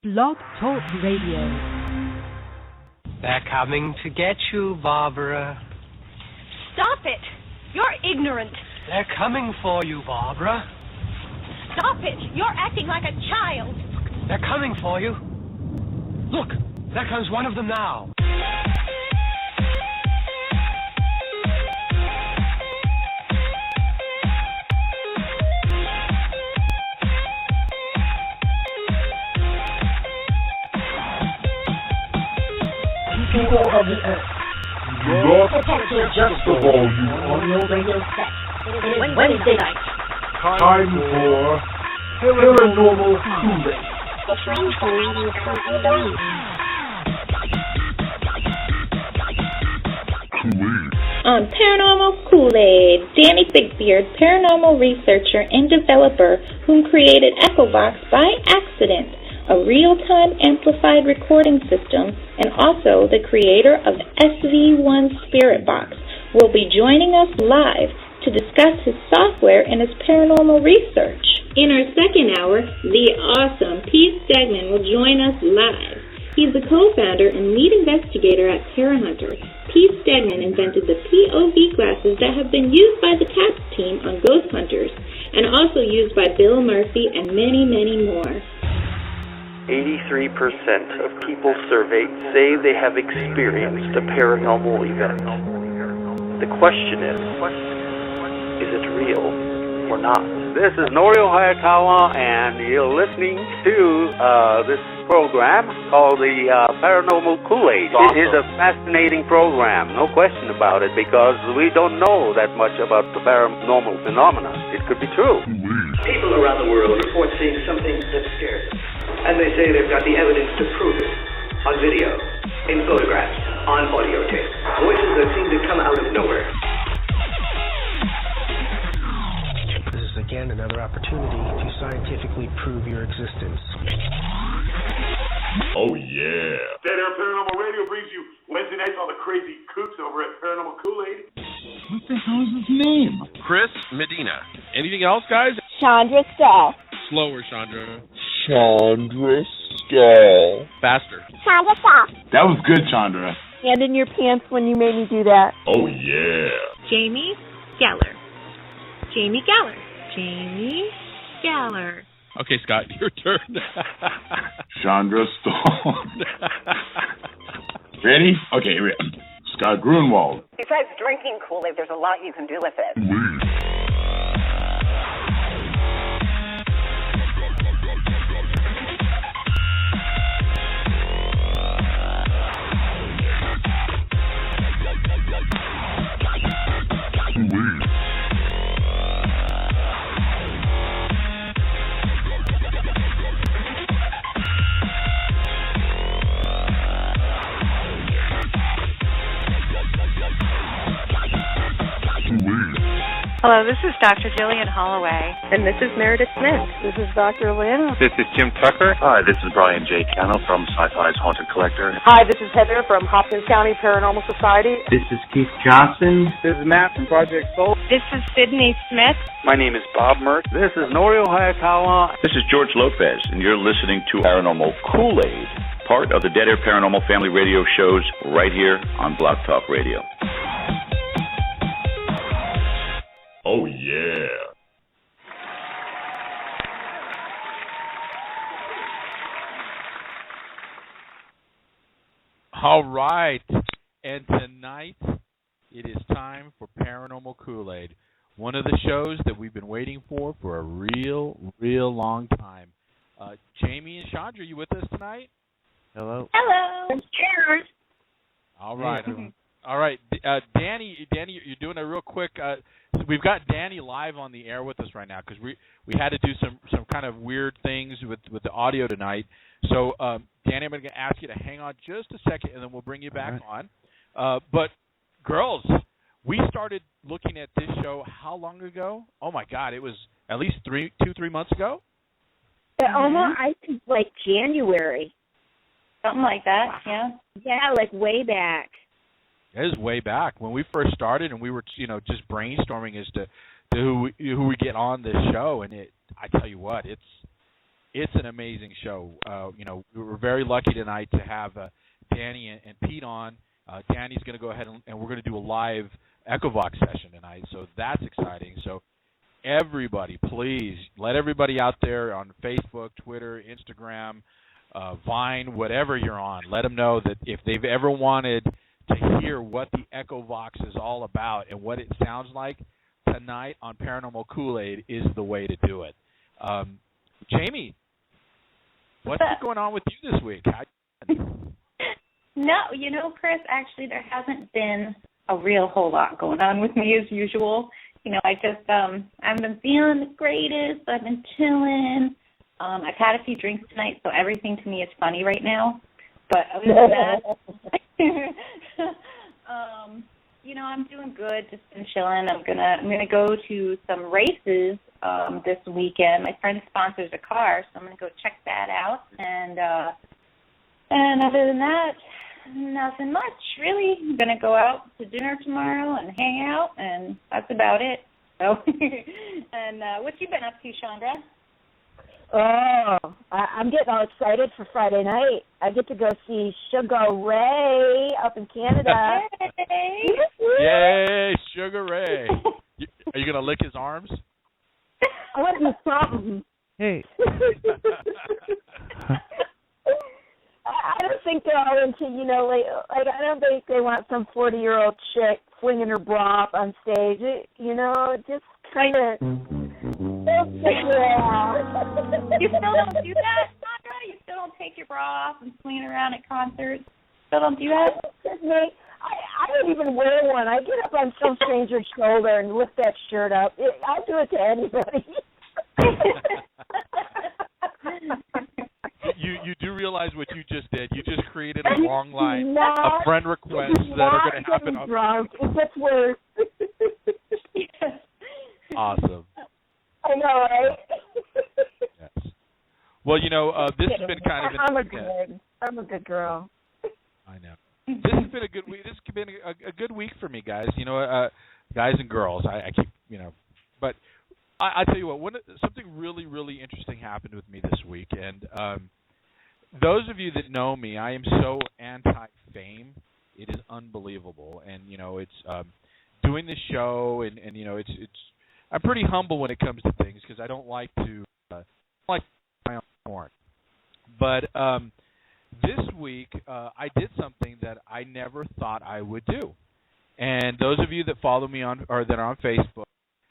Blog Talk Radio. They're coming to get you, Barbara. Stop it! You're ignorant. They're coming for you, Barbara. Stop it! You're acting like a child. They're coming for you. Look, there comes one of them now. People of the earth, your potential adjustable on your radio set. It is Wednesday night. Time for Paranormal Kool-Aid. It's Wednesday night in Kool-Aid. On Paranormal Kool-Aid, Danny Bigbeard, paranormal researcher and developer who created EchoVox by accident, a real-time amplified recording system, and also the creator of SV1 Spirit Box, will be joining us live to discuss his software and his paranormal research. In our second hour, the awesome Pete Stegman will join us live. He's the co-founder and lead investigator at Parahunter. Pete Stegman invented the POV glasses that have been used by the TAPS team on Ghost Hunters, and also used by Bill Murphy and many, many more. 83% of people surveyed say they have experienced a paranormal event. The question is it real or not? This is Norio Hayakawa, and you're listening to this program called the Paranormal Kool-Aid. It is a fascinating program, no question about it, because we don't know that much about the paranormal phenomena. It could be true. People around the world report seeing something that scares them. And they say they've got the evidence to prove it. On video, in photographs, on audio tape. Voices that seem to come out of nowhere. This is again another opportunity to scientifically prove your existence. Oh yeah. Dead Air Paranormal Radio brings you Wednesday nights all the crazy kooks over at Paranormal Kool-Aid. What the hell is his name? Chris Medina. Anything else, guys? Chandra Stahl. Slower, Chandra. Chandra Stahl. Faster. Chandra Stahl. That was good, Chandra. Hand in your pants when you made me do that. Oh yeah. Jamie Geller. Jamie Geller. Jamie Geller. Okay, Scott, your turn. Chandra Stahl. Ready? Okay, Scott Grunwald. Besides drinking Kool-Aid, there's a lot you can do with it. Hello, this is Dr. Jillian Holloway. And this is Meredith Smith. This is Dr. Lynn. This is Jim Tucker. Hi, this is Brian J. Cano from Sci-Fi's Haunted Collector. Hi, this is Heather from Hopkins County Paranormal Society. This is Keith Johnson. This is Matt from Project Soul. This is Sydney Smith. My name is Bob Merck. This is Norio Hayakawa. This is George Lopez, and you're listening to Paranormal Kool-Aid, part of the Dead Air Paranormal Family Radio shows right here on Blog Talk Radio. Oh yeah. All right. And tonight, it is time for Paranormal Kool-Aid, one of the shows that we've been waiting for a real long time. Jamie and Chandra, you with us tonight? Hello. Hello. Cheers. All right. All right. Danny, you're doing a real quick... we've got Danny live on the air with us right now because we had to do some kind of weird things with the audio tonight. So, Danny, I'm going to ask you to hang on just a second, and then we'll bring you back on. But, girls, we started looking at this show how long ago? Oh, my God. It was at least 3 months ago? Almost, I think, like January. Something like that, yeah. Yeah, like way back. It was way back when we first started, and we were, just brainstorming as to who we get on this show. And I tell you what, it's an amazing show. We were very lucky tonight to have Danny and Pete on. Danny's going to go ahead and we're going to do a live EchoVox session tonight, so that's exciting. So everybody, please let everybody out there on Facebook, Twitter, Instagram, Vine, whatever you're on, let them know that if they've ever wanted to hear what the EchoVox is all about and what it sounds like, tonight on Paranormal Kool-Aid is the way to do it. Jamie, what's going on with you this week? No, Chris, actually there hasn't been a real whole lot going on with me as usual. I just, I've been feeling the greatest. I've been chilling. I've had a few drinks tonight, so everything to me is funny right now. But other than that, I'm doing good. Just been chilling. I'm gonna go to some races this weekend. My friend sponsors a car, so I'm gonna go check that out. And other than that, nothing much really. I'm gonna go out to dinner tomorrow and hang out, and that's about it. So, and what you been up to, Chandra? Oh, I'm getting all excited for Friday night. I get to go see Sugar Ray up in Canada. Hey. Yay, Sugar Ray. Are you going to lick his arms? I want to do something. Hey. I don't think they're all into, like I don't think they want some 40-year-old chick flinging her bra up on stage. Just kind of... You still don't do that, Sandra? You still don't take your bra off and swing it around at concerts? Still don't do that? I don't even wear one. I get up on some stranger's shoulder and lift that shirt up. I'll do it to anybody. You do realize what you just did. You just created a long line of friend requests that are going to happen. Drunk. It gets worse. Awesome. I know, right? Yes. Well, this has been kind of... I'm a good girl. I know. This has been a good week. This has been a good week for me, guys. Guys and girls. I keep, But I tell you what, something really, really interesting happened with me this week. And those of you that know me, I am so anti-fame. It is unbelievable. And, it's doing this show and it's I'm pretty humble when it comes to things because I don't like to my own horn. But this week I did something that I never thought I would do. And those of you that follow me on or that are on Facebook,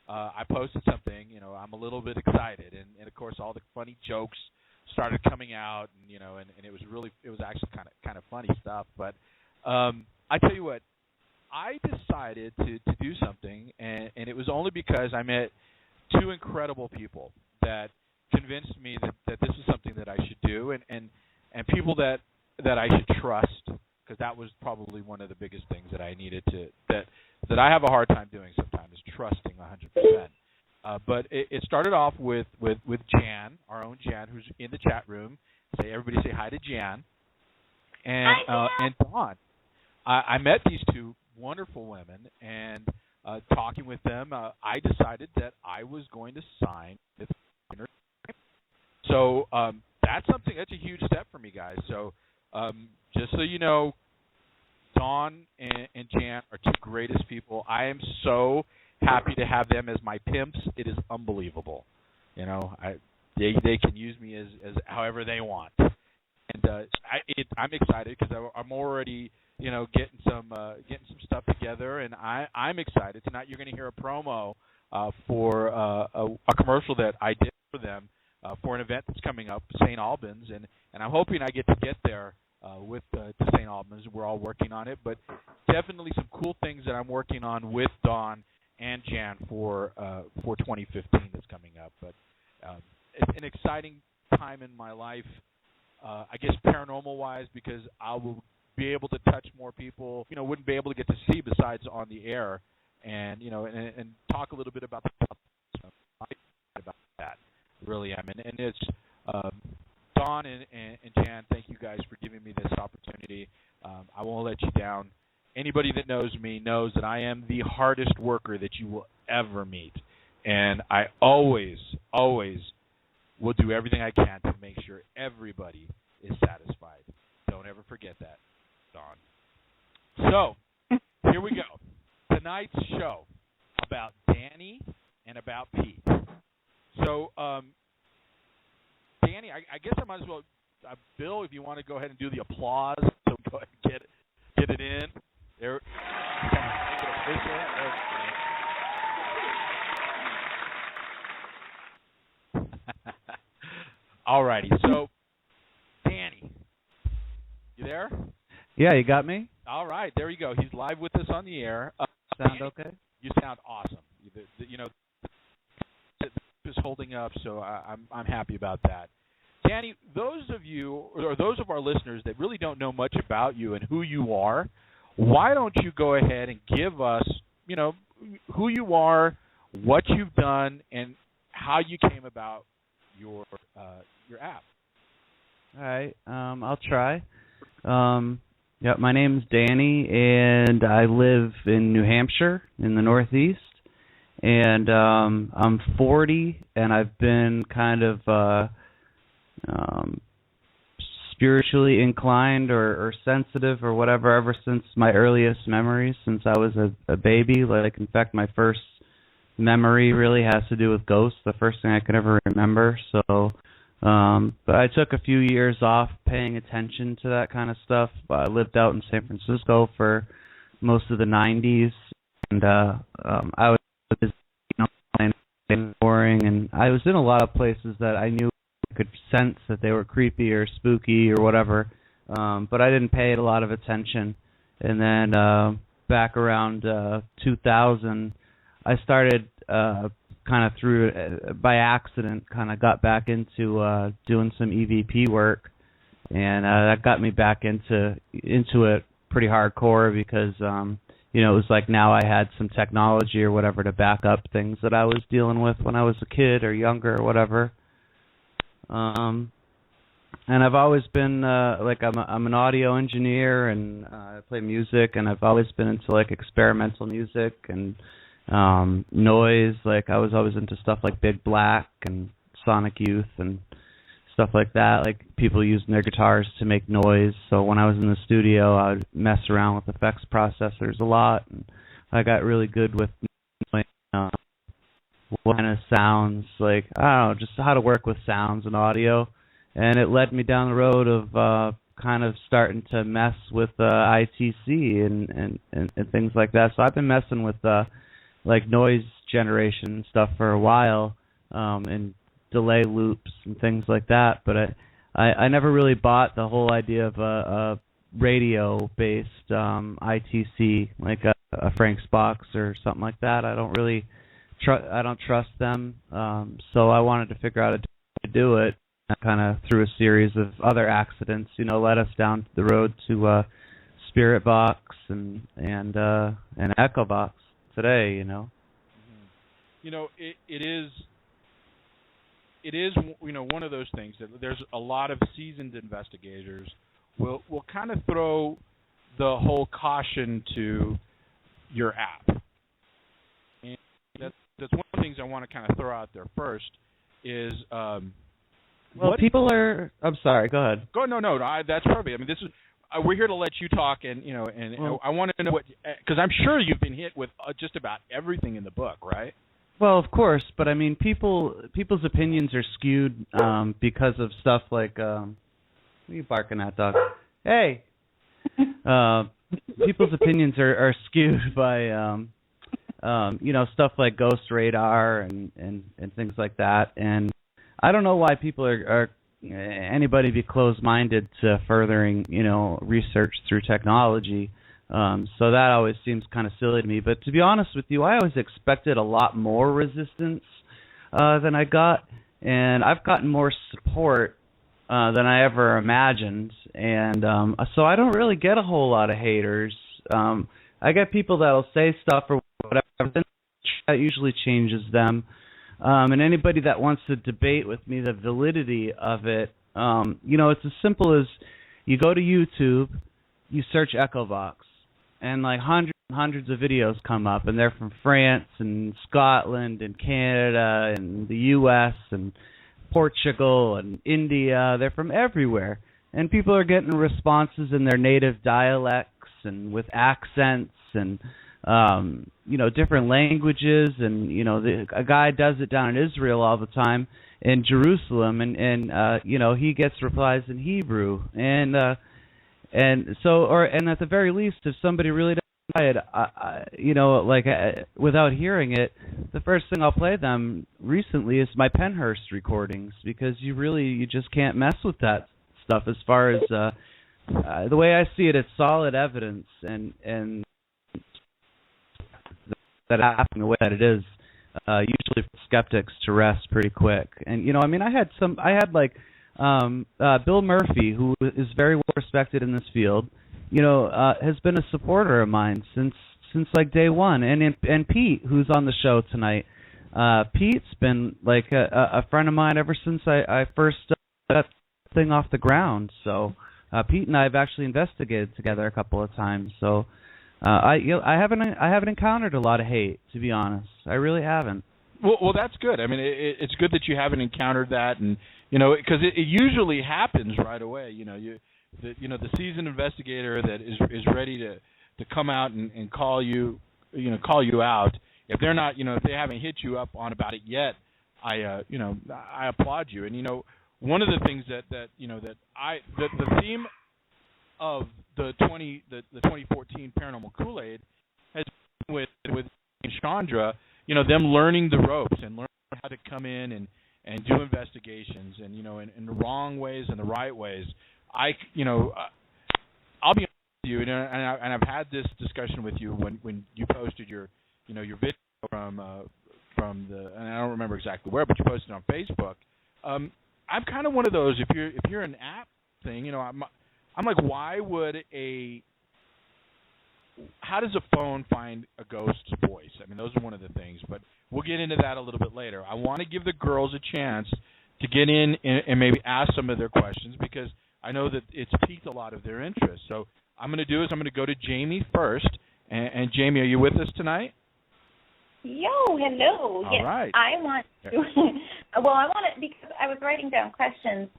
I posted something. I'm a little bit excited, and of course all the funny jokes started coming out, and it was actually kind of funny stuff. But I tell you what. I decided to do something, and it was only because I met two incredible people that convinced me that this was something that I should do, and people that I should trust, because that was probably one of the biggest things that I needed that I have a hard time doing sometimes, is trusting 100%. But it started off with Jan, our own Jan, who's in the chat room. Everybody say hi to Jan. And Dawn. I met these two wonderful women, and talking with them, I decided that I was going to sign with her. So that's a huge step for me, guys. So just so you know, Dawn and Jan are two greatest people. I am so happy to have them as my pimps. It is unbelievable. They can use me as however they want, and I'm excited because I'm already getting some stuff together, and I'm excited. Tonight you're going to hear a promo for a commercial that I did for them for an event that's coming up, St. Albans, and I'm hoping I get there with to St. Albans. We're all working on it, but definitely some cool things that I'm working on with Dawn and Jan for 2015 that's coming up. But it's an exciting time in my life, I guess paranormal-wise, because I will be able to touch more people, wouldn't be able to get to see besides on the air, and and talk a little bit about that. Really am, and it's Dawn and Jan. Thank you guys for giving me this opportunity. I won't let you down. Anybody that knows me knows that I am the hardest worker that you will ever meet, and I always will do everything I can to make sure everybody is satisfied. Don't ever forget that, Dawn. So, here we go. Tonight's show about Danny and about Pete. So, Danny, I guess I might as well, Bill, if you want to go ahead and do the applause, so go ahead and get it in. There, make it official. All righty. So, Danny, you there? Yeah, you got me? All right, there you go. He's live with us on the air. Sound Danny, okay? You sound awesome. You know, is holding up, so I'm happy about that. Danny, those of you, or those of our listeners that really don't know much about you and who you are, why don't you go ahead and give us, you know, who you are, what you've done, and how you came about your app. All right, I'll try. Yeah, my name's Danny, and I live in New Hampshire in the Northeast. And I'm 40, and I've been kind of spiritually inclined or sensitive or whatever ever since my earliest memories, since I was a baby. Like, in fact, my first memory really has to do with ghosts, the first thing I could ever remember. So, but I took a few years off paying attention to that kind of stuff. I lived out in San Francisco for most of the 90s, and I was boring, and I was in a lot of places that I knew I could sense that they were creepy or spooky or whatever, but I didn't pay it a lot of attention. And then back around 2000, I started kind of through by accident, kind of got back into doing some EVP work, and that got me back into it pretty hardcore because you know, it was like now I had some technology or whatever to back up things that I was dealing with when I was a kid or younger or whatever. And I've always been like I'm an audio engineer, and I play music, and I've always been into like experimental music and noise. Like I was always into stuff like Big Black and Sonic Youth and stuff like that, like people using their guitars to make noise. So when I was in the studio, I would mess around with effects processors a lot, and I got really good with what kind of sounds, like, I don't know, just how to work with sounds and audio. And it led me down the road of kind of starting to mess with ITC and things like that. So I've been messing with like noise generation and stuff for a while, and delay loops and things like that, but I never really bought the whole idea of a radio-based ITC, like a Frank's box or something like that. I don't really I don't trust them, so I wanted to figure out a to do it. Kind of through a series of other accidents, you know, led us down the road to Spirit Box and Echo Box today, you know. You know, it is, you know, one of those things that there's a lot of seasoned investigators will kind of throw the whole caution to your app. And that's one of the things I want to kind of throw out there first is well, people are. I'm sorry. Go ahead. No. That's perfect. I mean, this is we're here to let you talk, and you know, and well, I want to know what, because I'm sure you've been hit with just about everything in the book, right? Well, of course, but I mean, people's opinions are skewed because of stuff like. What are you barking at, dog? Hey. People's opinions are skewed by you know, stuff like Ghost Radar and things like that, and I don't know why people are anybody be closed-minded to furthering, you know, research through technology. So that always seems kind of silly to me. But to be honest with you, I always expected a lot more resistance than I got, and I've gotten more support than I ever imagined. And so I don't really get a whole lot of haters. I get people that'll say stuff or whatever, then that usually changes them. And anybody that wants to debate with me the validity of it, you know, it's as simple as you go to YouTube, you search Echo Box, and like hundreds and hundreds of videos come up, and they're from France and Scotland and Canada and the U.S. and Portugal and India. They're from everywhere. And people are getting responses in their native dialects and with accents and, different languages. And, a guy does it down in Israel all the time, in Jerusalem, and he gets replies in Hebrew. And at the very least, if somebody really doesn't buy it, without hearing it, the first thing I'll play them recently is my Pennhurst recordings, because you just can't mess with that stuff as far as the way I see it. It's solid evidence, and that happening the way that it is usually puts skeptics to rest pretty quick. And I had Bill Murphy, who is very well respected in this field, has been a supporter of mine since day one, and Pete, who's on the show tonight. Pete's been like a friend of mine ever since I first got thing off the ground. So Pete and I have actually investigated together a couple of times. So I haven't encountered a lot of hate, to be honest. I really haven't. Well, that's good. I mean, it's good that you haven't encountered that, and because it usually happens right away. The seasoned investigator that is ready to come out and call you out. If they're not, if they haven't hit you up on about it yet, I applaud you. And one of the things that the theme of the 2014 Paranormal Kool-Aid has been with Chandra, them learning the ropes and learning how to come in and do investigations, and in the wrong ways and the right ways. I'll be honest with you, and I've had this discussion with you when you posted your video from the, and I don't remember exactly where, but you posted it on Facebook. I'm kind of one of those. If you're an app thing, I'm like, how does a phone find a ghost's voice? I mean, those are one of the things, but we'll get into that a little bit later. I want to give the girls a chance to get in and maybe ask some of their questions, because I know that it's piqued a lot of their interest. So I'm going to go to Jamie first. And Jamie, are you with us tonight? Yo, hello. All yes, right. I want to. Because I was writing down questions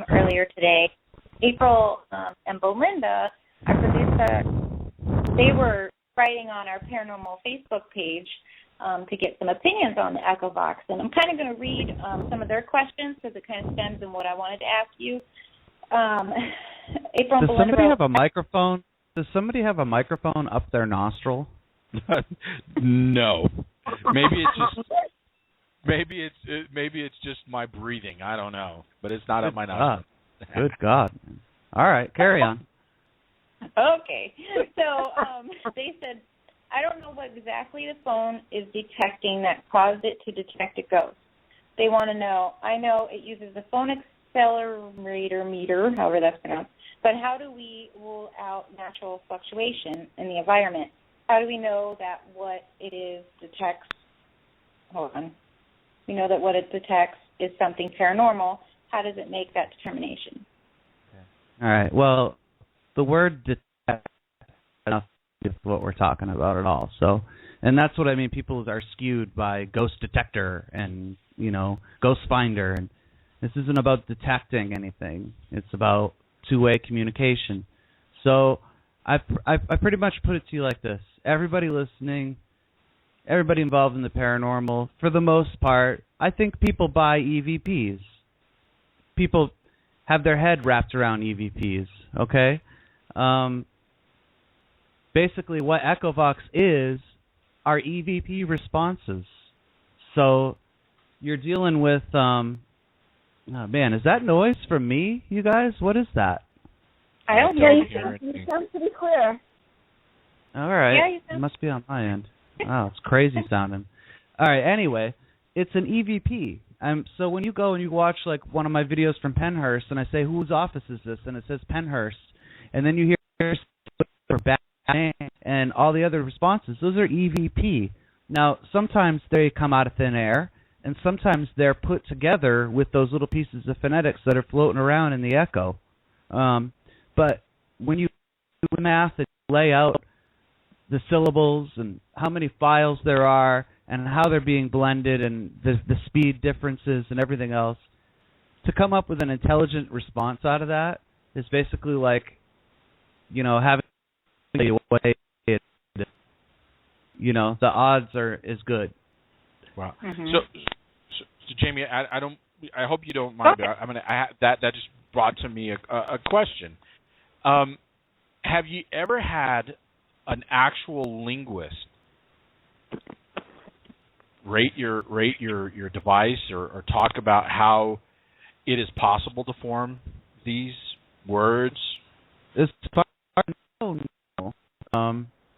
earlier today. April and Belinda, our producer, they were writing on our paranormal Facebook page to get some opinions on the Echo Box, and I'm kind of going to read some of their questions because it kind of stems in what I wanted to ask you. April and Does Belinda somebody have a microphone? Does somebody have a microphone up their nostril? No. Maybe it's just my breathing. I don't know, but it's not up my nostril. Good God. All right, carry on. Okay. So they said, I don't know what exactly the phone is detecting that caused it to detect a ghost. They want to know, I know it uses the phone accelerator meter, however that's pronounced, but how do we rule out natural fluctuation in the environment? How do we know that what it is detects, we know that what it detects is something paranormal. How does it make that determination? All right. Well, the word detect is what we're talking about at all. So, and that's what I mean. People are skewed by ghost detector and ghost finder, and this isn't about detecting anything. It's about two-way communication. So, I pretty much put it to you like this: everybody listening, everybody involved in the paranormal, for the most part, I think people buy EVPs. People have their head wrapped around EVPs, okay? Basically, what Echo Box is are EVP responses. So you're dealing with, oh man, is that noise from me, you guys? What is that? I don't hear you. You sound pretty clear. All right. Yeah, It must be on my end. Oh, it's crazy sounding. All right, anyway, it's an EVP. So when you go and you watch like one of my videos from Pennhurst, and I say, whose office is this? And it says Pennhurst. And then you hear bang and all the other responses. Those are EVP. Now, sometimes they come out of thin air, and sometimes they're put together with those little pieces of phonetics that are floating around in the echo. But when you do math and lay out the syllables and how many files there are and how they're being blended and the speed differences and everything else, to come up with an intelligent response out of that is basically like, having a way. The odds is good. Wow. So Jamie, I hope you don't mind. But that just brought to me a question. Have you ever had an actual linguist rate your device or talk about how it is possible to form these words?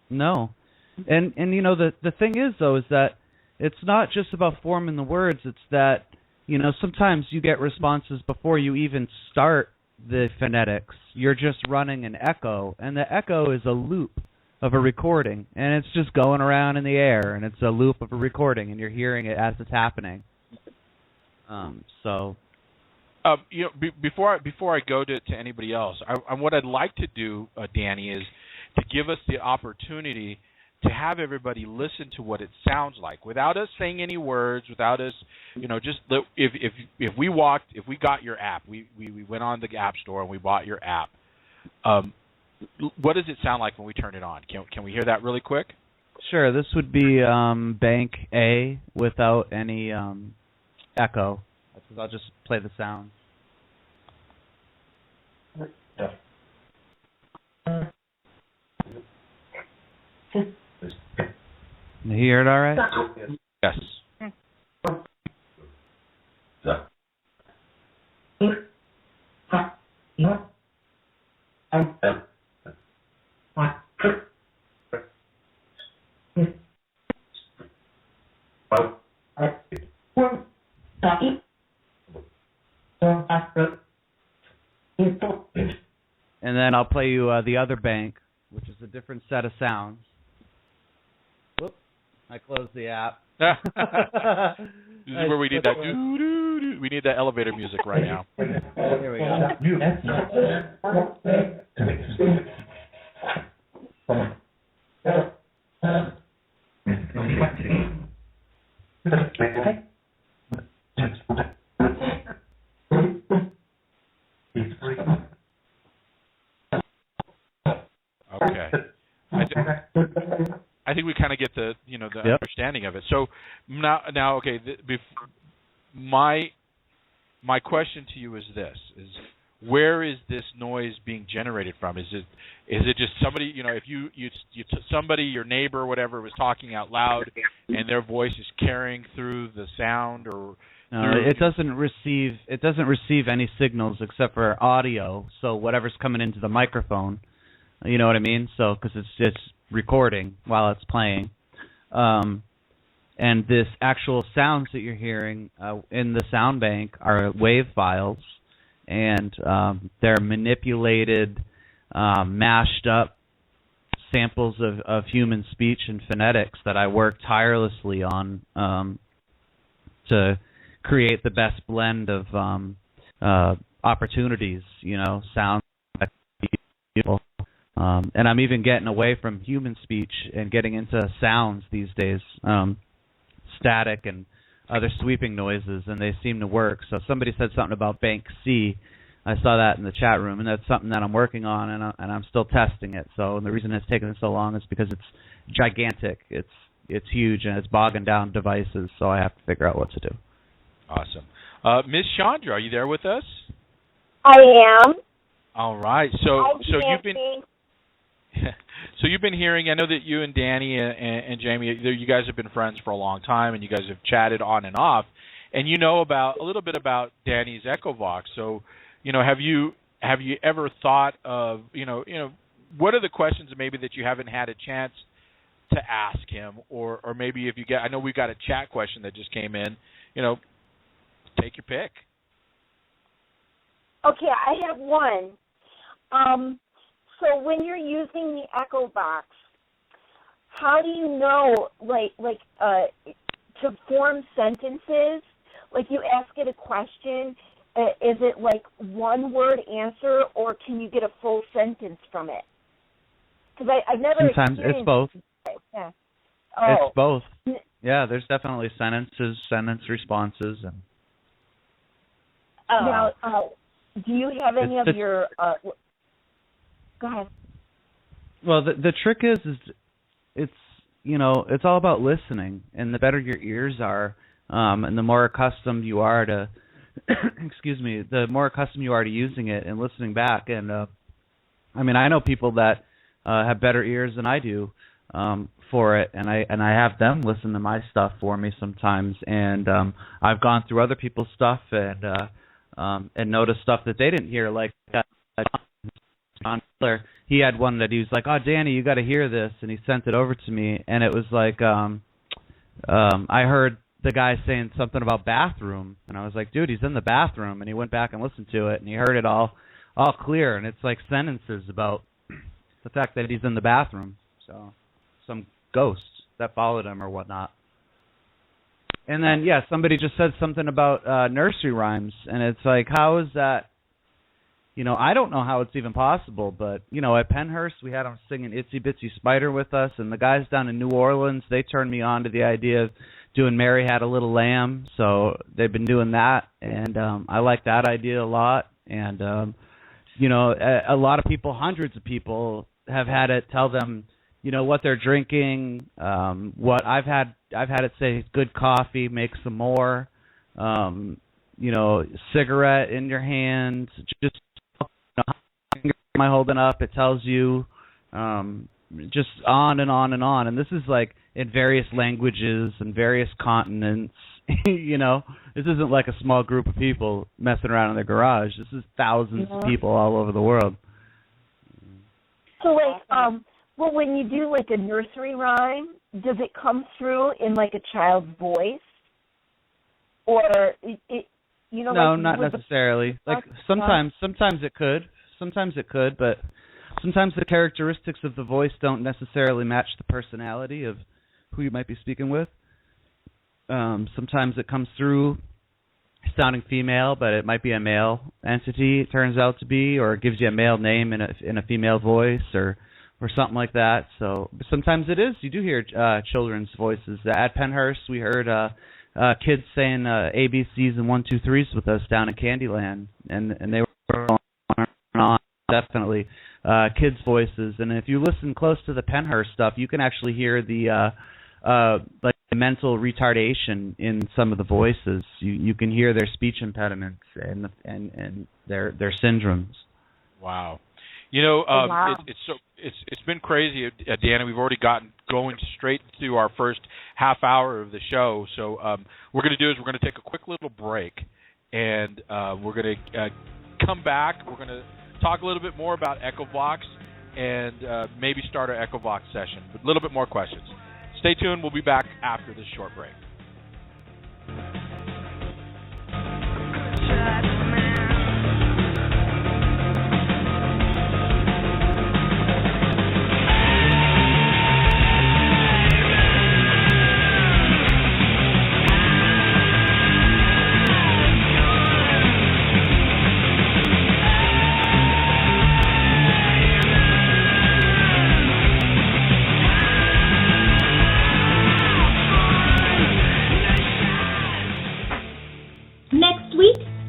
No. And the thing is though is that it's not just about forming the words. It's that sometimes you get responses before you even start the phonetics. You're just running an echo, and the echo is a loop of a recording, and it's just going around in the air, and it's a loop of a recording, and you're hearing it as it's happening. Before I go to anybody else, what I'd like to do, Danny, is to give us the opportunity to have everybody listen to what it sounds like without us saying any words, without us, just if we got your app, we went on the App Store and we bought your app. What does it sound like when we turn it on? Can we hear that really quick? Sure. This would be Bank A without any echo. I'll just play the sound. You hear it all right? Yes. And then I'll play you the other bank, which is a different set of sounds. Whoops, I closed the app. This is where we need that. We need that elevator music right now. Here we Okay. I think we kind of get the understanding of it. So now okay. My question to you is this: where is this noise being generated from? Is it just somebody? If you somebody, your neighbor or whatever, was talking out loud, and their voice is carrying through the sound, or no, it doesn't receive any signals except for audio. So whatever's coming into the microphone, you know what I mean? So because it's recording while it's playing, and this actual sounds that you're hearing in the sound bank are wave files, and they're manipulated, mashed up samples of human speech and phonetics that I work tirelessly on to create the best blend of opportunities, sound. And I'm even getting away from human speech and getting into sounds these days, static and other sweeping noises, and they seem to work. So somebody said something about Bank C. I saw that in the chat room, and that's something that I'm working on, and I'm still testing it. So and the reason it's taken so long is because it's gigantic. It's huge, and it's bogging down devices, so I have to figure out what to do. Awesome. Miss Chandra, are you there with us? I am. All right. So you've been hearing. I know that you and Danny and Jamie, you guys have been friends for a long time, and you guys have chatted on and off, and you know about a little bit about Danny's EchoVox. So, have you ever thought of what are the questions maybe that you haven't had a chance to ask him, or maybe if you get, I know we've got a chat question that just came in. Take your pick. Okay, I have one. So when you're using the EchoVox, how do you know, to form sentences? Like you ask it a question, is it like one word answer, or can you get a full sentence from it? Because I've never. Sometimes it's both. Yeah. It's both. Yeah, there's definitely sentence responses, and Now, do you have any of your? Go ahead. Well, the trick is it's it's all about listening, and the better your ears are, and the more accustomed you are to, the more accustomed you are to using it and listening back. And I mean, I know people that have better ears than I do for it, and I have them listen to my stuff for me sometimes, and I've gone through other people's stuff and noticed stuff that they didn't hear, like John Miller. He had one that he was like, "Oh, Danny, you got to hear this," and he sent it over to me, and it was like, I heard the guy saying something about bathroom, and I was like, "Dude, he's in the bathroom," and he went back and listened to it, and he heard it all clear, and it's like sentences about the fact that he's in the bathroom, so some ghost that followed him or whatnot. And then, yeah, somebody just said something about nursery rhymes, and it's like, how is that? I don't know how it's even possible, but, at Pennhurst, we had them singing Itsy Bitsy Spider with us, and the guys down in New Orleans, they turned me on to the idea of doing Mary Had a Little Lamb, so they've been doing that, and I like that idea a lot, and, a lot of people, hundreds of people, have had it tell them, what they're drinking, what I've had it say, good coffee, make some more, cigarette in your hand, just how many fingers am I holding up? It tells you, just on and on and on. And this is like in various languages and various continents. This isn't like a small group of people messing around in their garage. This is thousands of people all over the world. So, well, when you do like a nursery rhyme, does it come through in like a child's voice, or No, not necessarily. Like sometimes it could, but sometimes the characteristics of the voice don't necessarily match the personality of who you might be speaking with. Sometimes it comes through sounding female, but it might be a male entity. It turns out to be, or it gives you a male name in a female voice, or something like that. So sometimes it is. You do hear children's voices. At Pennhurst, we heard kids saying ABCs and 1, 2, 3s with us down in Candyland, and they were on definitely kids' voices. And if you listen close to the Pennhurst stuff, you can actually hear the like mental retardation in some of the voices. You can hear their speech impediments and their syndromes. Wow. Wow. It's been crazy, Deanna. We've already gotten going straight to our first half hour of the show. So what we're going to do is we're going to take a quick little break, and we're going to come back. We're going to talk a little bit more about EchoVox and maybe start our EchoVox session with a little bit more questions. Stay tuned. We'll be back after this short break.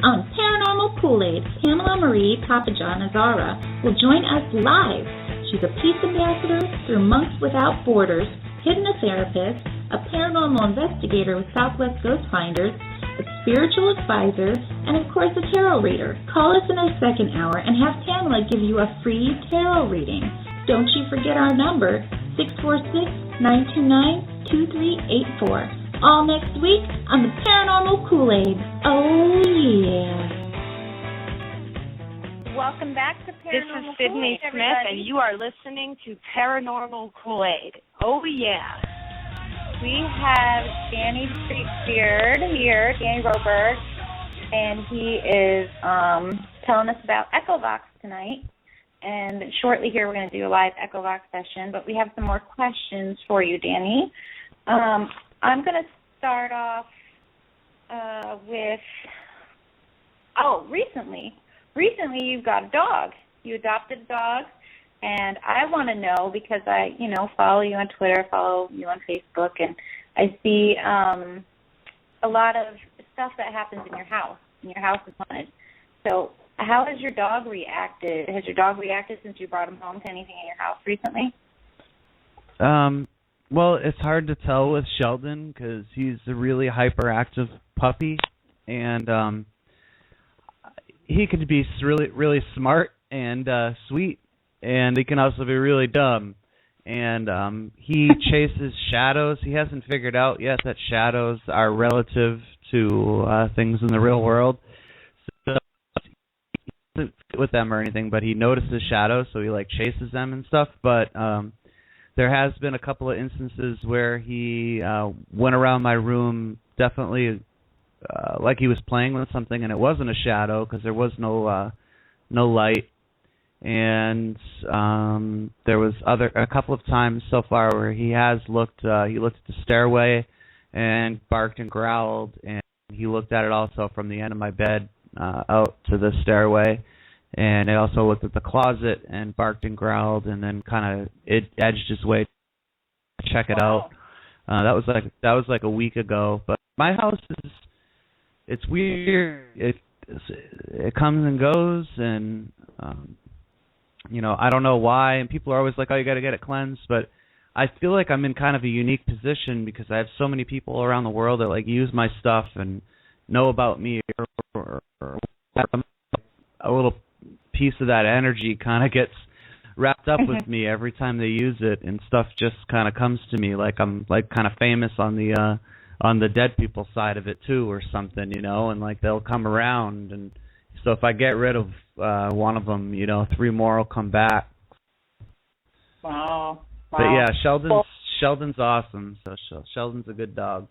On Paranormal Kool-Aid, Pamela Marie Papajan-Azara will join us live. She's a peace ambassador through Monks Without Borders, hypnotherapist, a paranormal investigator with Southwest Ghost Finders, a spiritual advisor, and of course a tarot reader. Call us in our second hour and have Pamela give you a free tarot reading. Don't you forget our number, 646-929-2384. All next week on the Paranormal Kool-Aid. Oh, yeah. Welcome back to Paranormal Kool-Aid. This is Sydney Smith, and you are listening to Paranormal Kool-Aid. Oh, yeah. We have Danny Streetbeard here, Danny Roberg, and he is telling us about EchoVox tonight. And shortly here we're going to do a live EchoVox session, but we have some more questions for you, Danny. I'm going to start off with, recently you've got a dog. You adopted a dog, and I want to know because I, follow you on Twitter, follow you on Facebook, and I see a lot of stuff that happens in your house. and your house is haunted. So how has your dog reacted? Has your dog reacted since you brought him home to anything in your house recently? Well, it's hard to tell with Sheldon because he's a really hyperactive puppy, and he could be really, really smart and sweet, and he can also be really dumb. And he chases shadows. He hasn't figured out yet that shadows are relative to things in the real world. So he doesn't fit with them or anything, but he notices shadows, so he like chases them and stuff. But there has been a couple of instances where he went around my room, definitely like he was playing with something, and it wasn't a shadow because there was no light. And there was a couple of times so far where he has looked. He looked at the stairway and barked and growled, and he looked at it also from the end of my bed out to the stairway. And he also looked at the closet and barked and growled, and then kind of edged his way to check it out. That was like a week ago. But my house it's weird. It comes and goes, and I don't know why, and people are always like, oh, you got to get it cleansed, but I feel like I'm in kind of a unique position because I have so many people around the world that like use my stuff and know about me, or a little piece of that energy kind of gets wrapped up with me every time they use it, and stuff just kind of comes to me like I'm like kind of famous on the dead people side of it too, or something, and like they'll come around, and so if I get rid of one of them, 3 more will come back. Wow. But yeah, Sheldon's awesome. So Sheldon's a good dog.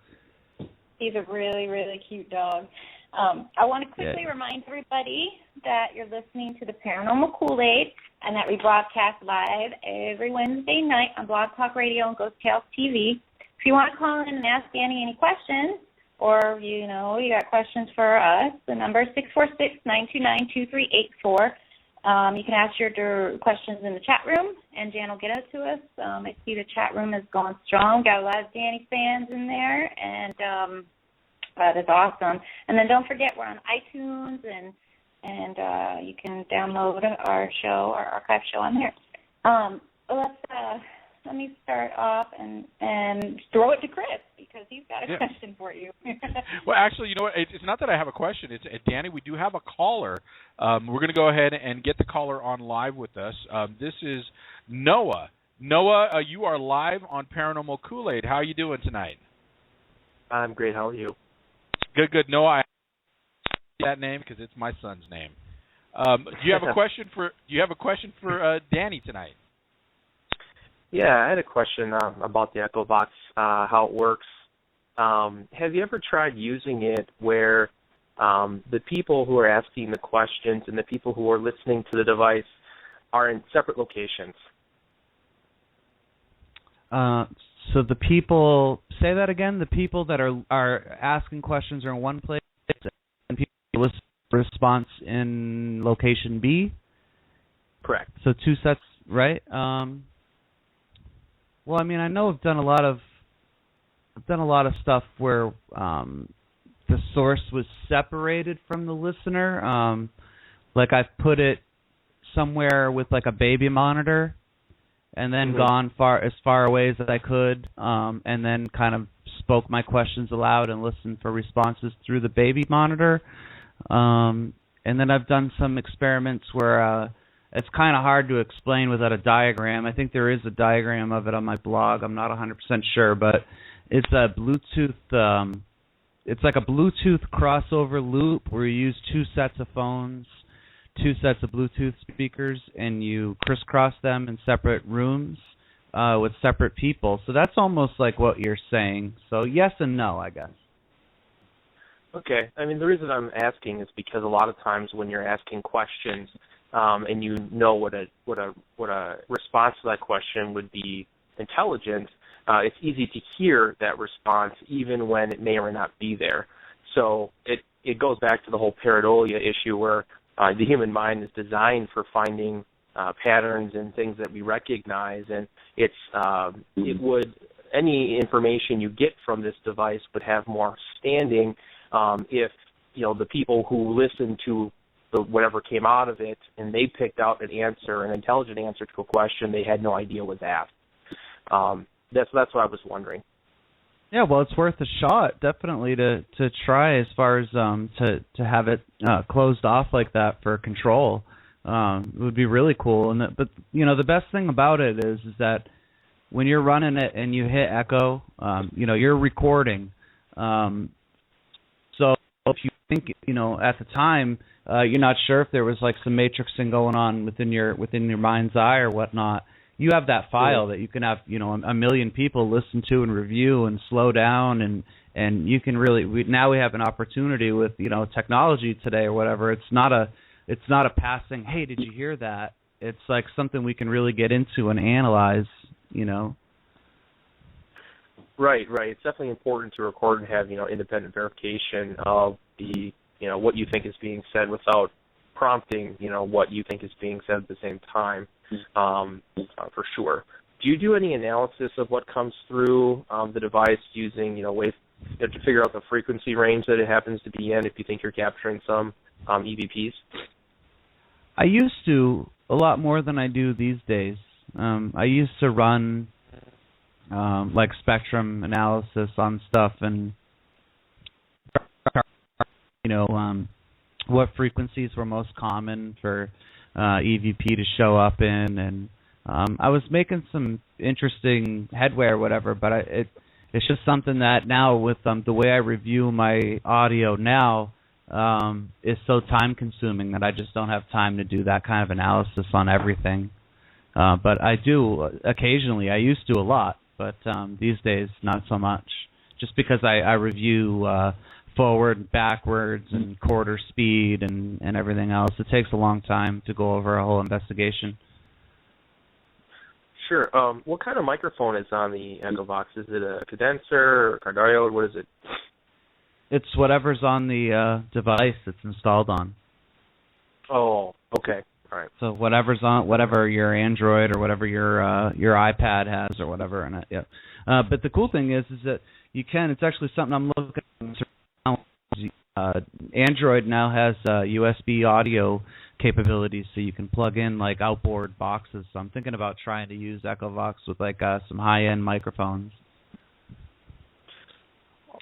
He's a really, really cute dog. I want to quickly remind everybody that you're listening to the Paranormal Kool-Aid, and that we broadcast live every Wednesday night on Blog Talk Radio and Ghost Tales TV. If you want to call in and ask Danny any questions, or, you got questions for us, the number is 646-929-2384. You can ask your questions in the chat room, and Jan will get it to us. I see the chat room is going strong. Got a lot of Danny fans in there, and that is awesome. And then don't forget, we're on iTunes, and you can download our show, our archive show on there. Let me start off and throw it to Chris, because he's got a question for you. Well, actually, you know what? It's not that I have a question. It's Danny, we do have a caller. We're going to go ahead and get the caller on live with us. This is Noah. Noah, you are live on Paranormal Kool-Aid. How are you doing tonight? I'm great. How are you? Good. Noah, I that name because it's my son's name. Do you have a question for Danny tonight? Yeah, I had a question about the Echo Box, how it works. Have you ever tried using it where the people who are asking the questions and the people who are listening to the device are in separate locations? So the people, say that again, the people that are asking questions are in one place, and people listen to response in location B? Correct. So 2 sets, right? Well, I mean, I know I've done a lot of stuff where the source was separated from the listener. Like I've put it somewhere with like a baby monitor, and then gone as far away as I could, and then kind of spoke my questions aloud and listened for responses through the baby monitor. And then I've done some experiments where it's kind of hard to explain without a diagram. I think there is a diagram of it on my blog. I'm not 100% sure, but it's a Bluetooth. It's like a Bluetooth crossover loop where you use 2 sets of phones, 2 sets of Bluetooth speakers, and you crisscross them in separate rooms with separate people. So that's almost like what you're saying. So yes and no, I guess. Okay. I mean, the reason I'm asking is because a lot of times when you're asking questions, and you know what a response to that question would be intelligent, it's easy to hear that response even when it may or may not be there. So it goes back to the whole pareidolia issue where the human mind is designed for finding patterns and things that we recognize, and any information you get from this device would have more standing if the people who listened to whatever came out of it, and they picked out an intelligent answer to a question they had no idea was asked. That's what I was wondering. Yeah, well, it's worth a shot, definitely, to try as far as to have it closed off like that for control. It would be really cool. But the best thing about it is that when you're running it and you hit echo, you're recording. So if you think, at the time, you're not sure if there was like some matrixing going on within your mind's eye or whatnot, you have that file that you can have, a million people listen to and review and slow down, and you can really. Now we have an opportunity with technology today or whatever. It's not a passing. Hey, did you hear that? It's like something we can really get into and analyze. Right. It's definitely important to record and have independent verification of the what you think is being said without prompting what you think is being said at the same time. For sure. Do you do any analysis of what comes through the device using ways to figure out the frequency range that it happens to be in if you think you're capturing some EVPs? I used to a lot more than I do these days. I used to run like spectrum analysis on stuff and what frequencies were most common for EVP to show up in, and I was making some interesting headway or whatever, but it's just something that now with the way I review my audio now is so time consuming that I just don't have time to do that kind of analysis on everything. But I do occasionally. I used to a lot, but these days not so much, just because I review forward and backwards and quarter speed and everything else. It takes a long time to go over a whole investigation. Sure. What kind of microphone is on the Echo Box? Is it a condenser or cardioid? What is it? It's whatever's on the device it's installed on. Oh, okay. All right. So whatever's on, whatever your Android or whatever your iPad has or whatever in it. Yeah. But the cool thing is that you can. It's actually something I'm looking at. Android now has USB audio capabilities, so you can plug in like outboard boxes. So I'm thinking about trying to use Echo Box with like some high-end microphones.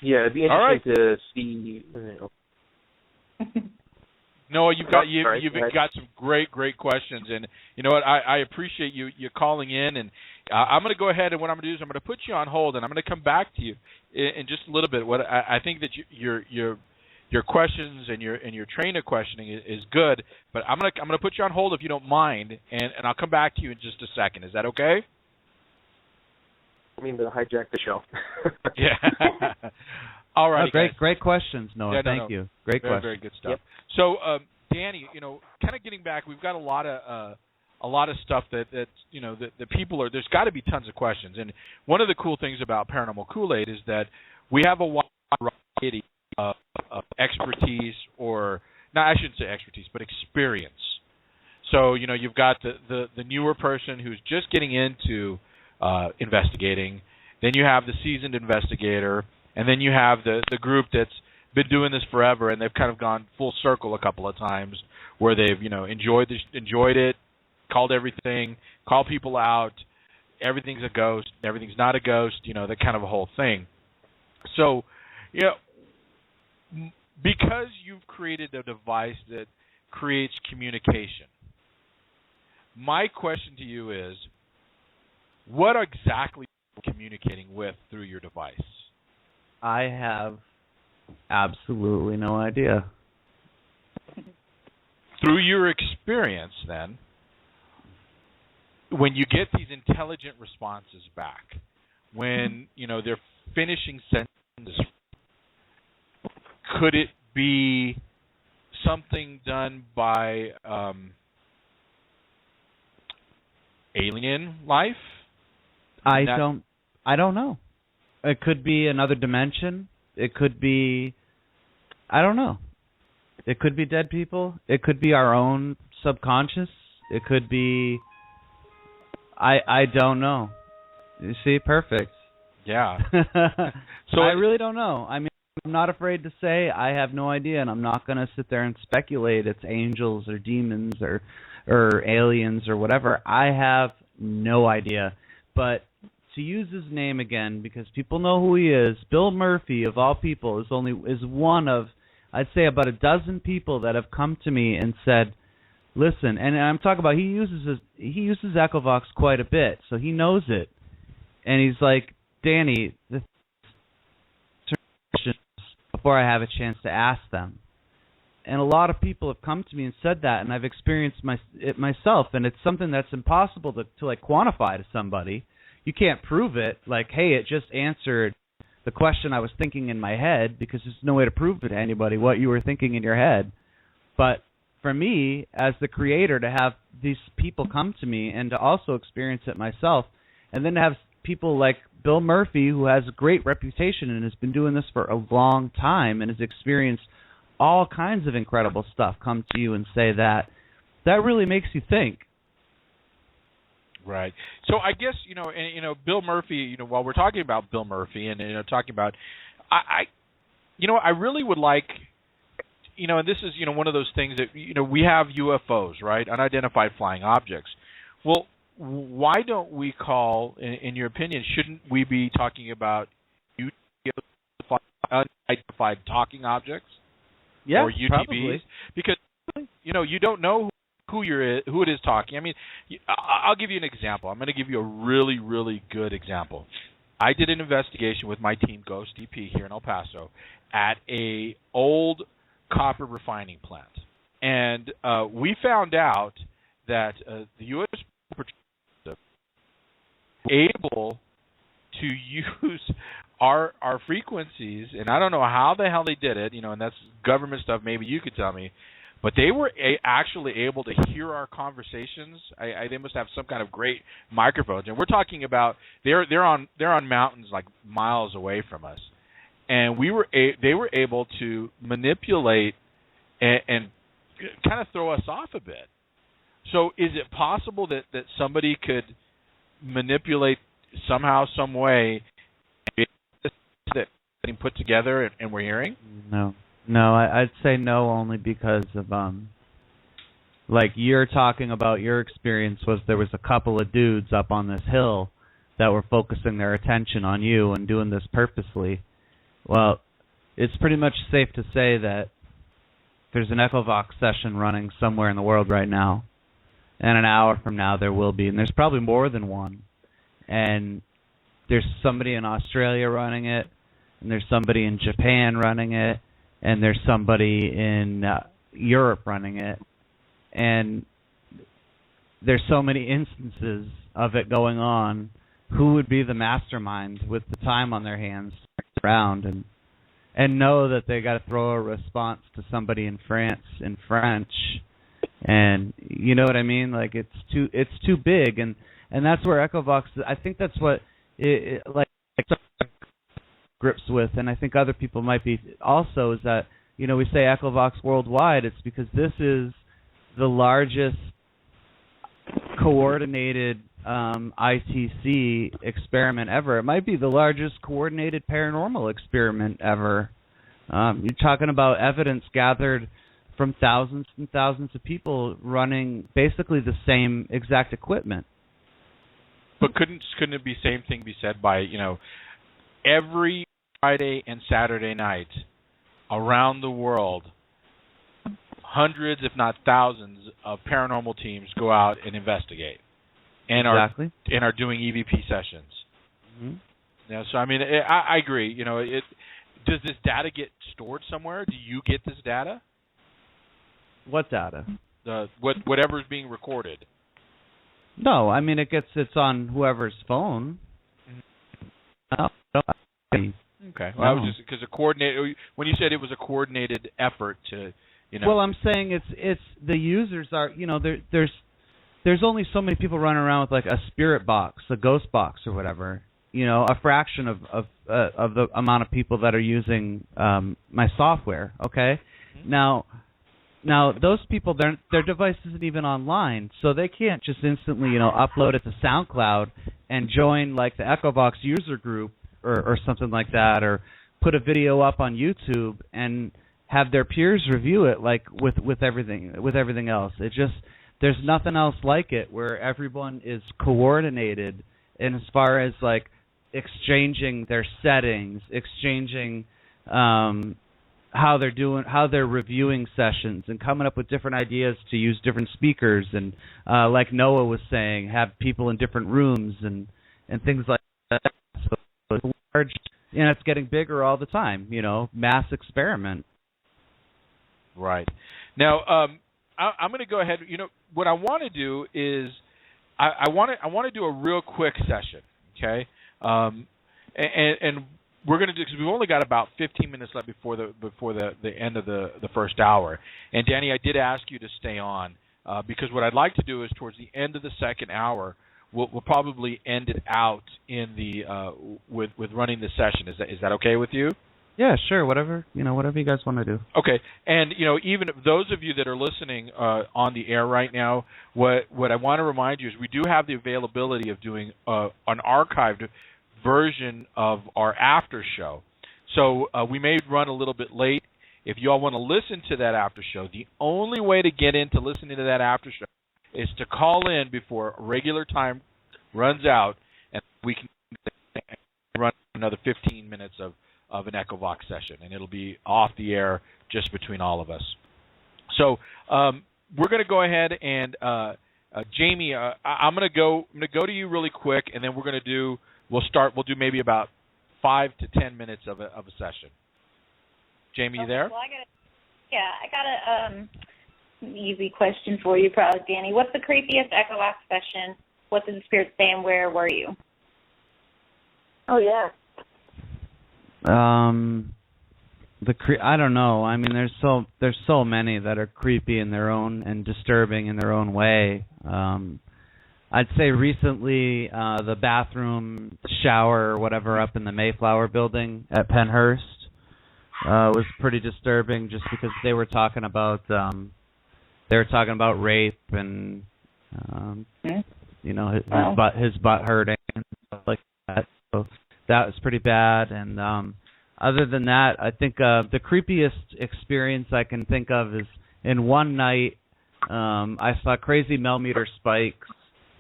Yeah, it'd be interesting to see. No, you've got some great questions, and you know what? I appreciate you calling in, and I'm going to go ahead, and what I'm going to do is I'm going to put you on hold, and I'm going to come back to you in just a little bit. What I think that your questions and your train of questioning is good, but I'm going to put you on hold if you don't mind, and I'll come back to you in just a second. Is that okay? I mean, to hijack the show. Yeah. All right. Great questions, Noah. Yeah, Thank you. Great questions. Very good stuff. Yep. So, Danny, kind of getting back, we've got a lot of stuff that the people are. There's got to be tons of questions, and one of the cool things about Paranormal Kool-Aid is that we have a wide variety of expertise, or no, I shouldn't say expertise, but experience. So, you've got the newer person who's just getting into investigating. Then you have the seasoned investigator, and then you have the group that's been doing this forever, and they've kind of gone full circle a couple of times, where they've enjoyed it, called everything, called people out, everything's a ghost, everything's not a ghost, that kind of a whole thing. So, because you've created a device that creates communication, my question to you is, what exactly are you communicating with through your device? I have absolutely no idea. Through your experience, then, when you get these intelligent responses back, when they're finishing sentences, could it be something done by alien life? I don't know. It could be another dimension. It could be, I don't know. It could be dead people. It could be our own subconscious. It could be, I don't know. You see, perfect. Yeah. So I really don't know. I mean, I'm not afraid to say I have no idea, and I'm not going to sit there and speculate it's angels or demons or aliens or whatever. I have no idea. But to use his name again, because people know who he is, Bill Murphy, of all people, is one of, I'd say, about a dozen people that have come to me and said, listen, and I'm talking about he uses Echovox quite a bit, so he knows it. And he's like, Danny, the questions before I have a chance to ask them. And a lot of people have come to me and said that, and I've experienced it myself, and it's something that's impossible to like quantify to somebody. You can't prove it, like, hey, it just answered the question I was thinking in my head, because there's no way to prove it to anybody what you were thinking in your head. But for me, as the creator, to have these people come to me and to also experience it myself, and then to have people like Bill Murphy, who has a great reputation and has been doing this for a long time and has experienced all kinds of incredible stuff, come to you and say that really makes you think. Right. So I guess, Bill Murphy, while we're talking about Bill Murphy and talking about, I really would like, and this is, one of those things that, we have UFOs, right? Unidentified flying objects. Well, why don't we call, in your opinion, shouldn't we be talking about unidentified talking objects? Yeah, or UTVs? Probably. Because, you don't know who it is talking. I mean, I'll give you an example. I'm going to give you a really, really good example. I did an investigation with my team, Ghost DP, here in El Paso, at a old copper refining plant, and we found out that the U.S. able to use our frequencies, and I don't know how the hell they did it, and that's government stuff. Maybe you could tell me. But they were actually able to hear our conversations. They must have some kind of great microphones, and we're talking about they're on mountains like miles away from us, and they were able to manipulate and kind of throw us off a bit. So is it possible that somebody could manipulate somehow, some way, that getting put together and we're hearing? No, I'd say no, only because of like you're talking about, your experience was there was a couple of dudes up on this hill that were focusing their attention on you and doing this purposely. Well, it's pretty much safe to say that there's an Echovox session running somewhere in the world right now, and an hour from now there will be, and there's probably more than one. And there's somebody in Australia running it, and there's somebody in Japan running it, and there's somebody in Europe running it, and there's so many instances of it going on. Who would be the mastermind with the time on their hands around and know that they got to throw a response to somebody in France in French, and you know what I mean? Like it's too big, and that's where Echovox. I think that's what it like grips with, and I think other people might be also, is that, we say Echovox worldwide. It's because this is the largest coordinated ITC experiment ever. It might be the largest coordinated paranormal experiment ever. You're talking about evidence gathered from thousands and thousands of people running basically the same exact equipment. But couldn't it be same thing be said by, every Friday and Saturday night around the world, hundreds, if not thousands, of paranormal teams go out and investigate, and exactly. are doing EVP sessions. Mm-hmm. So I mean, I agree. Does this data get stored somewhere? Do you get this data? What data? Whatever's being recorded. No, I mean it's on whoever's phone. Okay. Well, I was just because when you said it was a coordinated effort to, Well, I'm saying it's the users are, there's only so many people running around with like a spirit box, a ghost box, or whatever. A fraction of the amount of people that are using my software. Okay. Now those people, their device isn't even online, so they can't just instantly, upload it to SoundCloud and join like the Echovox user group or something like that, put a video up on YouTube and have their peers review it, like with everything else. It just, there's nothing else like it where everyone is coordinated in as far as like exchanging their settings, exchanging how they're reviewing sessions, and coming up with different ideas to use different speakers, and like Noah was saying, have people in different rooms and things like that. So it's large, it's getting bigger all the time. Mass experiment. Right. Now, I'm going to go ahead. What I want to do is I want to do a real quick session. Okay. And we're going to do, because we've only got about 15 minutes left before the end of the first hour. And Danny, I did ask you to stay on because what I'd like to do is towards the end of the second hour, we'll probably end it out in the with running the session. Is that okay with you? Yeah, sure. Whatever you guys want to do. Okay. And even those of you that are listening on the air right now, what I want to remind you is we do have the availability of doing an archived version of our after show. So we may run a little bit late. If you all want to listen to that after show, the only way to get into listening to that after show is to call in before regular time runs out, and we can run another 15 minutes of an Echo VOX session, and it'll be off the air just between all of us. So we're going to go ahead and Jamie, I'm going to go to you really quick, and then we'll do maybe about 5 to 10 minutes of a session. Jamie, you there? Well, I got an easy question for you, probably, Danny. What's the creepiest Echo VOX session? What did the spirit say, and where were you? Oh yeah. I don't know. I mean, there's so many that are creepy in their own and disturbing in their own way. I'd say recently the bathroom shower or whatever up in the Mayflower building at Pennhurst was pretty disturbing, just because they were talking about rape and his butt hurting and stuff like that. So that was pretty bad. And other than that, I think the creepiest experience I can think of is in one night I saw crazy millimeter spikes,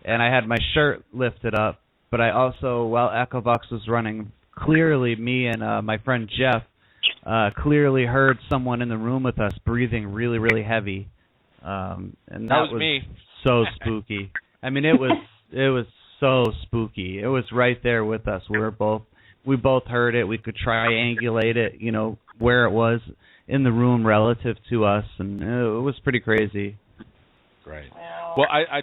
and I had my shirt lifted up, but I also, while Echo VOX was running, clearly me and my friend Jeff clearly heard someone in the room with us breathing really, really heavy. And that was me. So spooky. I mean, it was so spooky. It was right there with us. We both heard it. We could triangulate it, where it was in the room relative to us, and it was pretty crazy. Great. Well, I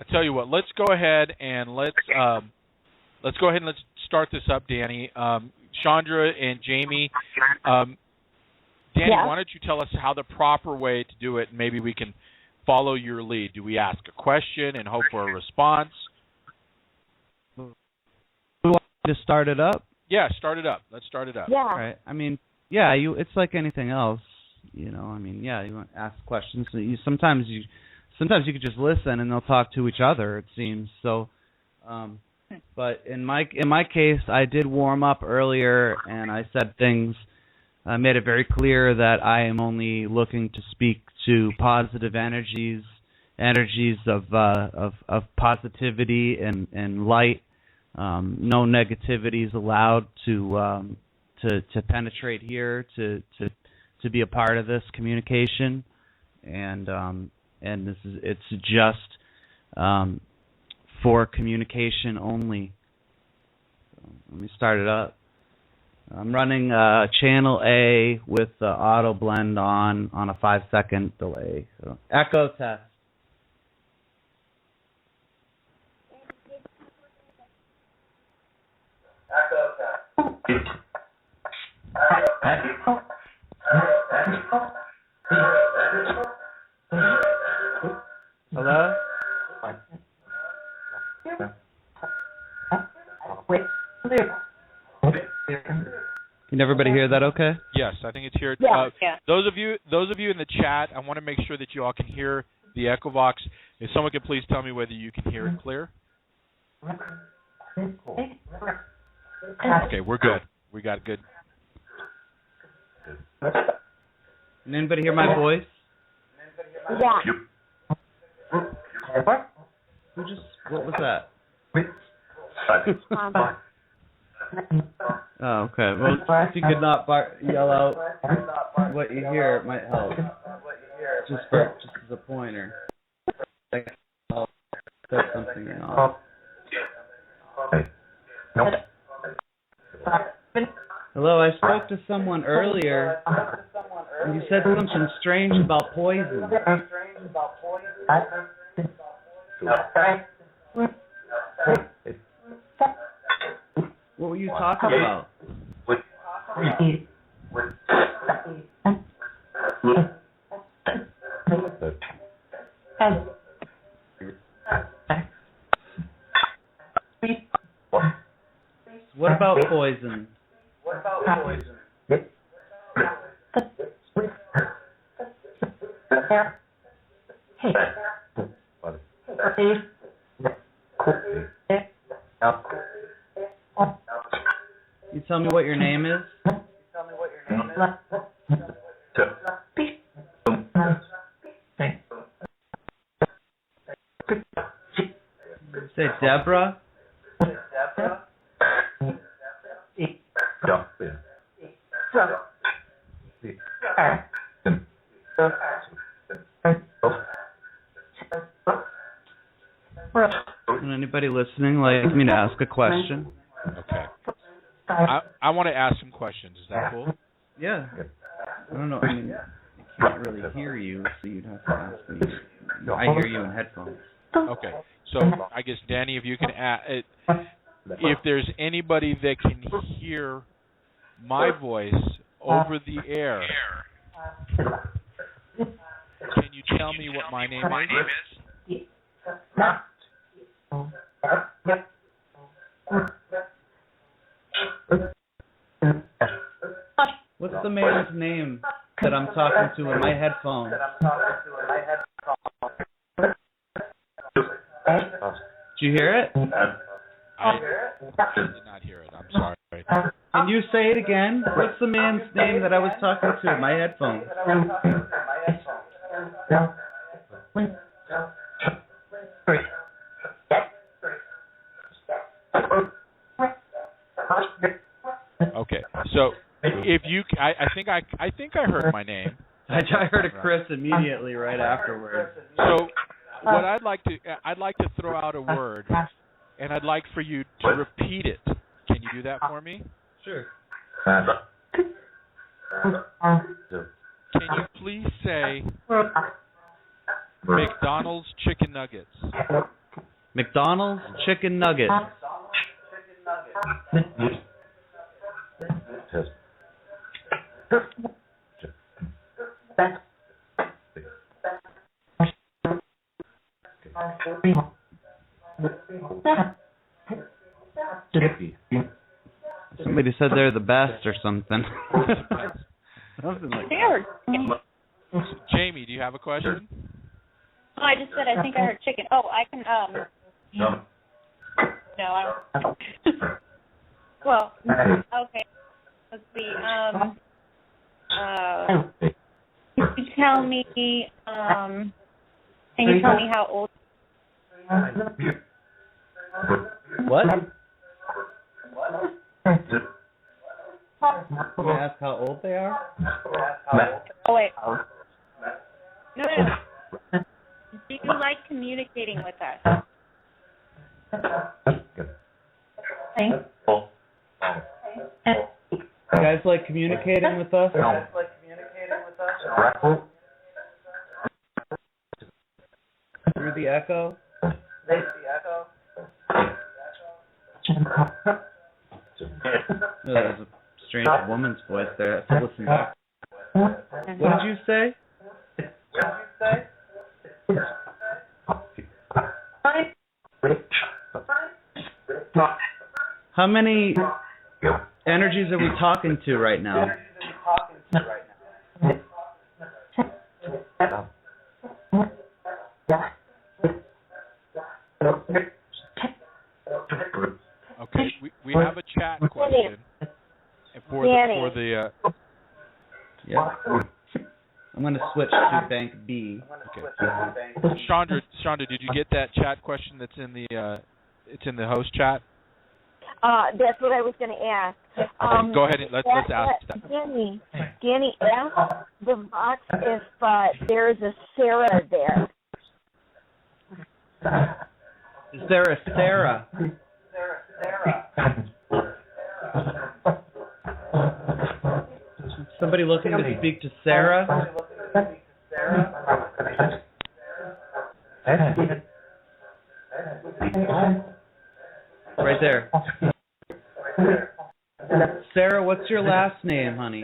tell you what. Let's go ahead and let's start this up, Danny. Chandra and Jamie. Danny, why don't you tell us how the proper way to do it, and maybe we can follow your lead. Do we ask a question and hope for a response? We want to start it up? Yeah, start it up. Let's start it up. Yeah. All right. I mean, yeah, it's like anything else. You want to ask questions. Sometimes you could just listen and they'll talk to each other, it seems. So, but in my case, I did warm up earlier, and I said things. I made it very clear that I am only looking to speak to positive energies of positivity and light. No negativity is allowed to penetrate here, to be a part of this communication, and it's just for communication only. So let me start it up. I'm running channel A with the auto blend on a 5-second delay. So echo test. Hello? Can everybody hear that okay? Yes, I think it's here. Yeah. Those of you in the chat, I want to make sure that you all can hear the Echo VOX. If someone could please tell me whether you can hear it clear. Okay, we're good. We got good. Can anybody hear my voice? Yeah. What was that? Oh, okay. Well, if you could not yell out what you hear, it might help. Just as a pointer. I'll set something off. Hello, I spoke to someone earlier, and you said something strange about poison. What were you talking about? What about poison? You tell me what your name is? Say Deborah? Would anybody listening like me to ask a question? Okay. I want to ask some questions. Is that cool? Yeah. I don't know. I mean, I can't really hear you, so you'd have to ask me. I hear you in headphones. Okay. So I guess, Danny, if you can add, if there's anybody that can hear my voice over the air, can you tell me what my name is? What's the man's name that I'm talking to in my headphones? Did you hear it? I did not hear it. I'm sorry. Can you say it again? What's the man's name that I was talking to in my headphones? Okay, so if you, I think I heard my name. I heard a Chris immediately right afterwards. So what I'd like to throw out a word, and I'd like for you to repeat it. Can you do that for me? Sure. Can you please say McDonald's chicken nuggets? McDonald's chicken nuggets. Somebody said they're the best or something. Something like that. Jamie, do you have a question? Oh, I just said I think I heard chicken. Oh, I can No, I don't. Well, okay. Let's see. Can you tell me how old? What? Can I ask how old they are? Oh, wait. No. Do you like communicating with us? You guys like communicating with us? Through the echo? That was a strange woman's voice there. I have to listen back. What did you say? How many energies are we talking to right now? Okay, we have a chat question for the Yeah. I'm going to switch to Bank B. Okay. Chandra, did you get that chat question that's in the it's in the host chat? That's what I was going to ask. Go ahead and let's ask that. Danny, ask the Vox if there is a Sarah there. Is there a Sarah? Somebody looking to speak to Sarah? Right there. Sarah, what's your last name, honey?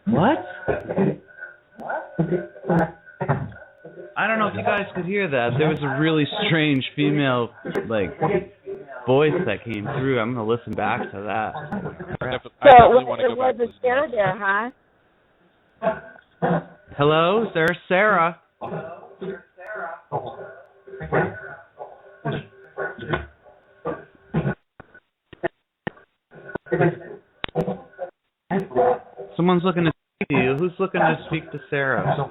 What? I don't know if you guys could hear that. There was a really strange female, voice that came through. I'm going to listen back to that. So it was a Sarah there, huh? Hello, there's Sarah. Someone's looking to speak to you. Who's looking to speak to Sarah?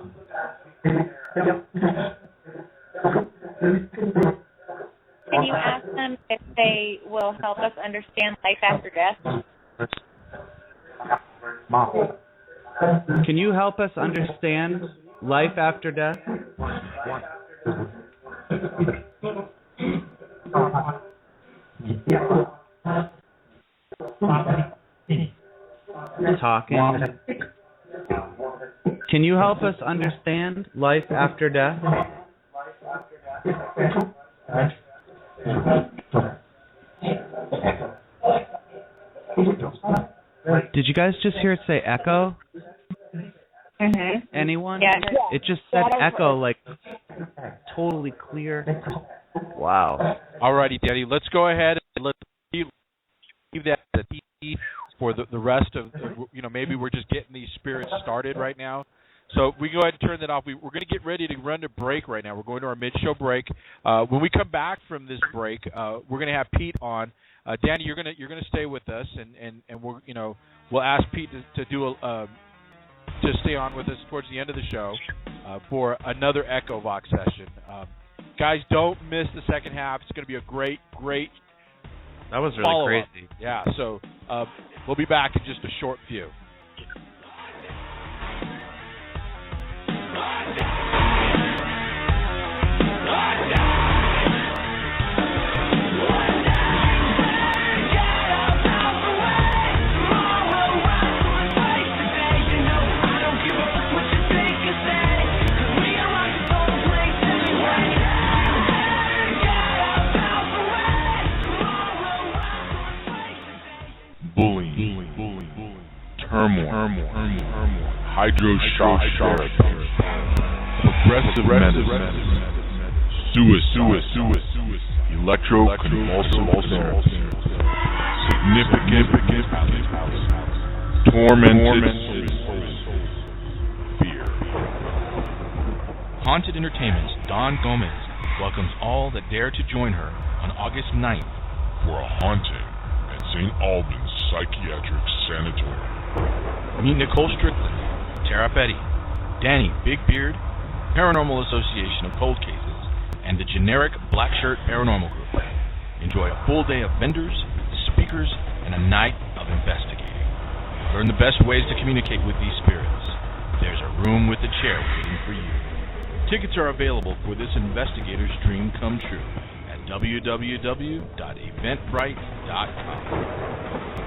Can you ask them if they will help us understand life after death? Can you help us understand life after death? Talking. Can you help us understand life after death? Did you guys just hear it say echo? Mm-hmm. Anyone? Yeah. It just said echo, totally clear. Wow. Alrighty, Danny. Let's go ahead and let's leave that at the for the rest of, maybe we're just getting these spirits started right now. So we go ahead and turn that off. We're going to get ready to run to break right now. We're going to our mid-show break. When we come back from this break, we're going to have Pete on. Danny, you're going to stay with us, and we'll ask Pete to do to stay on with us towards the end of the show for another Echo Vox session. Guys, don't miss the second half. It's going to be a great. That was really crazy. Yeah. So we'll be back in just a short few. Turmoil, hydroshock therapy, progressive medicine, suicide, electroconvulsive therapy, significant tormented fear. Haunted Entertainment's Don Gomez welcomes all that dare to join her on August 9th for a haunting at St. Albans Psychiatric Sanatorium. Meet Nicole Strickland, Tara Petty, Danny Big Beard, Paranormal Association of Cold Cases, and the generic Black Shirt Paranormal Group. Enjoy a full day of vendors, speakers, and a night of investigating. Learn the best ways to communicate with these spirits. There's a room with a chair waiting for you. Tickets are available for this investigator's dream come true at www.eventbrite.com.